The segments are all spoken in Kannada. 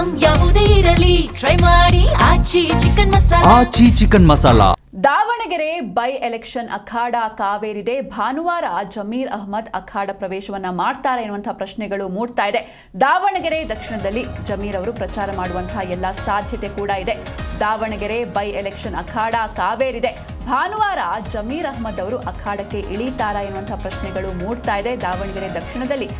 ಐಟಂ ಯಾವುದೇ ಇರಲಿ ಟ್ರೈ ಮಾಡಿ Aachi chicken masala. Davanagere by election ಅಖಾಡ ಕಾವೇರಿದೆ. ಭಾನುವಾರ ಜಮೀರ್ ಅಹ್ಮದ್ ಅಖಾಡ ಪ್ರವೇಶವನ್ನ ಮಾಡ್ತಾರೆ ಎನ್ನುವಂತಹ ಪ್ರಶ್ನೆಗಳು ಮೂಡ್ತಾ ಇದೆ. ದಾವಣಗೆರೆ ದಕ್ಷಿಣದಲ್ಲಿ ಜಮೀರ್ ಅವರು ಪ್ರಚಾರ ಮಾಡುವಂತಹ ಎಲ್ಲ ಸಾಧ್ಯತೆ ಕೂಡ ಇದೆ. ದಾವಣಗೆರೆ ಬೈ ಎಲೆಕ್ಷನ್ ಅಖಾಡ ಕಾವೇರಿದೆ. ಭಾನುವಾರ ಜಮೀರ್ ಅಹ್ಮದ್ ಅವರು ಅಖಾಡಕ್ಕೆ ಇಳಿತಾರಾ ಎನ್ನುವಂತಹ ಪ್ರಶ್ನೆಗಳು ಮೂಡ್ತಾ ಇದೆ. ದಾವಣಗೆರೆ ದಕ್ಷಿಣದಲ್ಲಿ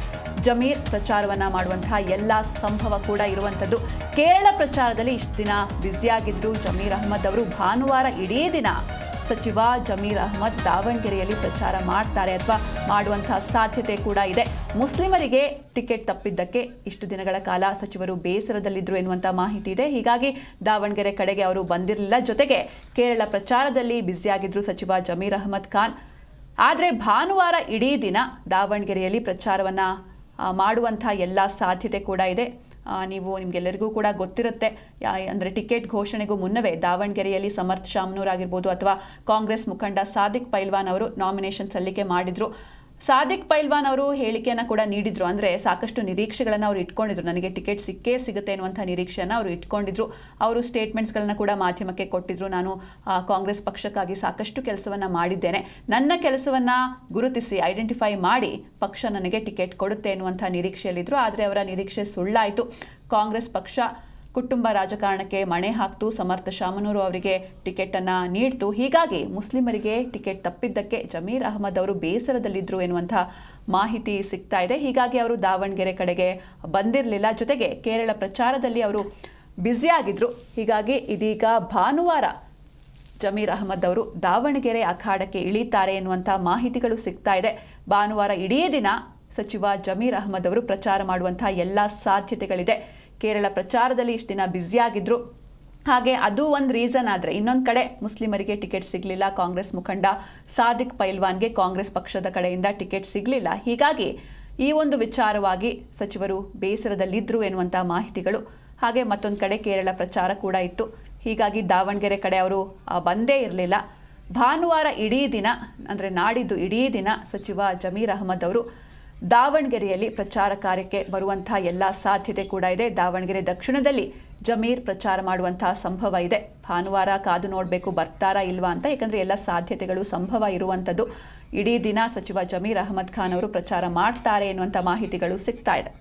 ಜಮೀರ್ ಪ್ರಚಾರವನ್ನ ಮಾಡುವಂತಹ ಎಲ್ಲ ಸಂಭವ ಕೂಡ ಇರುವಂಥದ್ದು. ಕೇರಳ ಪ್ರಚಾರದಲ್ಲಿ ಇಷ್ಟು ದಿನ ಬ್ಯುಸಿಯಾಗಿದ್ರು ಜಮೀರ್ ಅಹ್ಮದ್ ಅವರು. ಭಾನುವಾರ ಇಡೀ ದಿನ ಸಚಿವ ಜಮೀರ್ ಅಹ್ಮದ್ ದಾವಣಗೆರೆಯಲ್ಲಿ ಪ್ರಚಾರ ಮಾಡ್ತಾರೆ ಅಥವಾ ಮಾಡುವಂತಹ ಸಾಧ್ಯತೆ ಕೂಡ ಇದೆ. ಮುಸ್ಲಿಮರಿಗೆ ಟಿಕೆಟ್ ತಪ್ಪಿದ್ದಕ್ಕೆ ಇಷ್ಟು ದಿನಗಳ ಕಾಲ ಸಚಿವರು ಬೇಸರದಲ್ಲಿದ್ದರು ಎನ್ನುವಂಥ ಮಾಹಿತಿ ಇದೆ. ಹೀಗಾಗಿ ದಾವಣಗೆರೆ ಕಡೆಗೆ ಅವರು ಬಂದಿರಲಿಲ್ಲ. ಜೊತೆಗೆ ಕೇರಳ ಪ್ರಚಾರದಲ್ಲಿ ಬ್ಯುಸಿಯಾಗಿದ್ರು ಸಚಿವ ಜಮೀರ್ ಅಹ್ಮದ್ ಖಾನ್. ಆದರೆ ಭಾನುವಾರ ಇಡೀ ದಿನ ದಾವಣಗೆರೆಯಲ್ಲಿ ಪ್ರಚಾರವನ್ನು ಮಾಡುವಂಥ ಎಲ್ಲ ಸಾಧ್ಯತೆ ಕೂಡ ಇದೆ. ನಿಮಗೆಲ್ಲರಿಗೂ ಕೂಡ ಗೊತ್ತಿರುತ್ತೆ, ಅಂದರೆ ಟಿಕೆಟ್ ಘೋಷಣೆಗೂ ಮುನ್ನವೇ ದಾವಣಗೆರೆಯಲ್ಲಿ ಸಮರ್ಥ್ ಶಾಮನೂರ್ ಆಗಿರ್ಬೋದು ಅಥವಾ ಕಾಂಗ್ರೆಸ್ ಮುಖಂಡ ಸಾದಿಕ್ ಪೈಲ್ವಾನ್ ಅವರು ನಾಮಿನೇಷನ್ ಸಲ್ಲಿಕೆ ಮಾಡಿದ್ರು. ಸಾದಿಕ್ ಪೈಲ್ವಾನ್ ಅವರು ಹೇಳಿಕೆಯನ್ನು ಕೂಡ ನೀಡಿದ್ರು. ಅಂದರೆ ಸಾಕಷ್ಟು ನಿರೀಕ್ಷೆಗಳನ್ನು ಅವರು ಇಟ್ಕೊಂಡಿದ್ರು. ನನಗೆ ಟಿಕೆಟ್ ಸಿಕ್ಕೇ ಸಿಗುತ್ತೆ ಅನ್ನುವಂಥ ನಿರೀಕ್ಷೆಯನ್ನು ಅವರು ಇಟ್ಕೊಂಡಿದ್ರು. ಅವರು ಸ್ಟೇಟ್ಮೆಂಟ್ಸ್ಗಳನ್ನು ಕೂಡ ಮಾಧ್ಯಮಕ್ಕೆ ಕೊಟ್ಟಿದ್ರು. ನಾನು ಕಾಂಗ್ರೆಸ್ ಪಕ್ಷಕ್ಕಾಗಿ ಸಾಕಷ್ಟು ಕೆಲಸವನ್ನು ಮಾಡಿದ್ದೇನೆ, ನನ್ನ ಕೆಲಸವನ್ನು ಗುರುತಿಸಿ ಐಡೆಂಟಿಫೈ ಮಾಡಿ ಪಕ್ಷ ನನಗೆ ಟಿಕೆಟ್ ಕೊಡುತ್ತೆ ಎನ್ನುವಂಥ ನಿರೀಕ್ಷೆಯಲ್ಲಿದ್ದರು. ಆದರೆ ಅವರ ನಿರೀಕ್ಷೆ ಸುಳ್ಳಾಯಿತು. ಕಾಂಗ್ರೆಸ್ ಪಕ್ಷ ಕುಟುಂಬ ರಾಜಕಾರಣಕ್ಕೆ ಮಣೆ ಹಾಕ್ತು, ಸಮರ್ಥ ಶಾಮನೂರು ಅವರಿಗೆ ಟಿಕೆಟನ್ನು ನೀಡ್ತು. ಹೀಗಾಗಿ ಮುಸ್ಲಿಮರಿಗೆ ಟಿಕೆಟ್ ತಪ್ಪಿದ್ದಕ್ಕೆ ಜಮೀರ್ ಅಹ್ಮದ್ ಅವರು ಬೇಸರದಲ್ಲಿದ್ದರು ಎನ್ನುವಂಥ ಮಾಹಿತಿ ಸಿಗ್ತಾ ಇದೆ. ಹೀಗಾಗಿ ಅವರು ದಾವಣಗೆರೆ ಕಡೆಗೆ ಬಂದಿರಲಿಲ್ಲ. ಜೊತೆಗೆ ಕೇರಳ ಪ್ರಚಾರದಲ್ಲಿ ಅವರು ಬ್ಯುಸಿಯಾಗಿದ್ದರು. ಹೀಗಾಗಿ ಇದೀಗ ಭಾನುವಾರ ಜಮೀರ್ ಅಹ್ಮದ್ ಅವರು ದಾವಣಗೆರೆ ಅಖಾಡಕ್ಕೆ ಇಳಿತಾರೆ ಎನ್ನುವಂಥ ಮಾಹಿತಿಗಳು ಸಿಗ್ತಾ ಇದೆ. ಭಾನುವಾರ ಇಡೀ ದಿನ ಸಚಿವ ಜಮೀರ್ ಅಹ್ಮದ್ ಅವರು ಪ್ರಚಾರ ಮಾಡುವಂಥ ಎಲ್ಲ ಸಾಧ್ಯತೆಗಳಿದೆ. ಕೇರಳ ಪ್ರಚಾರದಲ್ಲಿ ಇಷ್ಟು ದಿನ ಬ್ಯುಸಿಯಾಗಿದ್ದರು. ಹಾಗೆ ಅದು ಒಂದು ರೀಸನ್ ಆದರೆ, ಇನ್ನೊಂದು ಕಡೆ ಮುಸ್ಲಿಮರಿಗೆ ಟಿಕೆಟ್ ಸಿಗಲಿಲ್ಲ. ಕಾಂಗ್ರೆಸ್ ಮುಖಂಡ ಸಾದಿಕ್ ಪೈಲ್ವಾನ್ಗೆ ಕಾಂಗ್ರೆಸ್ ಪಕ್ಷದ ಕಡೆಯಿಂದ ಟಿಕೆಟ್ ಸಿಗಲಿಲ್ಲ. ಹೀಗಾಗಿ ಈ ಒಂದು ವಿಚಾರವಾಗಿ ಸಚಿವರು ಬೇಸರದಲ್ಲಿದ್ದರು ಎನ್ನುವಂಥ ಮಾಹಿತಿಗಳು. ಹಾಗೆ ಮತ್ತೊಂದು ಕಡೆ ಕೇರಳ ಪ್ರಚಾರ ಕೂಡ ಇತ್ತು. ಹೀಗಾಗಿ ದಾವಣಗೆರೆ ಕಡೆ ಅವರು ಬಂದೇ ಇರಲಿಲ್ಲ. ಭಾನುವಾರ ಇಡೀ ದಿನ, ಅಂದರೆ ನಾಡಿದ್ದು ಇಡೀ ದಿನ ಸಚಿವ ಜಮೀರ್ ಅಹ್ಮದ್ ಅವರು ದಾವಣಗೆರೆಯಲ್ಲಿ ಪ್ರಚಾರ ಕಾರ್ಯಕ್ಕೆ ಬರುವಂಥ ಎಲ್ಲ ಸಾಧ್ಯತೆ ಕೂಡ ಇದೆ. ದಾವಣಗೆರೆ ದಕ್ಷಿಣದಲ್ಲಿ ಜಮೀರ್ ಪ್ರಚಾರ ಮಾಡುವಂಥ ಸಂಭವ ಇದೆ. ಭಾನುವಾರ ಕಾದು ನೋಡಬೇಕು ಬರ್ತಾರಾ ಇಲ್ವಾ ಅಂತ, ಯಾಕಂದರೆ ಎಲ್ಲ ಸಾಧ್ಯತೆಗಳು ಸಂಭವ ಇರುವಂಥದ್ದು. ಇಡೀ ದಿನ ಸಚಿವ ಜಮೀರ್ ಅಹ್ಮದ್ ಖಾನ್ ಅವರು ಪ್ರಚಾರ ಮಾಡ್ತಾರೆ ಎನ್ನುವಂಥ ಮಾಹಿತಿಗಳು ಸಿಗ್ತಾ ಇದೆ.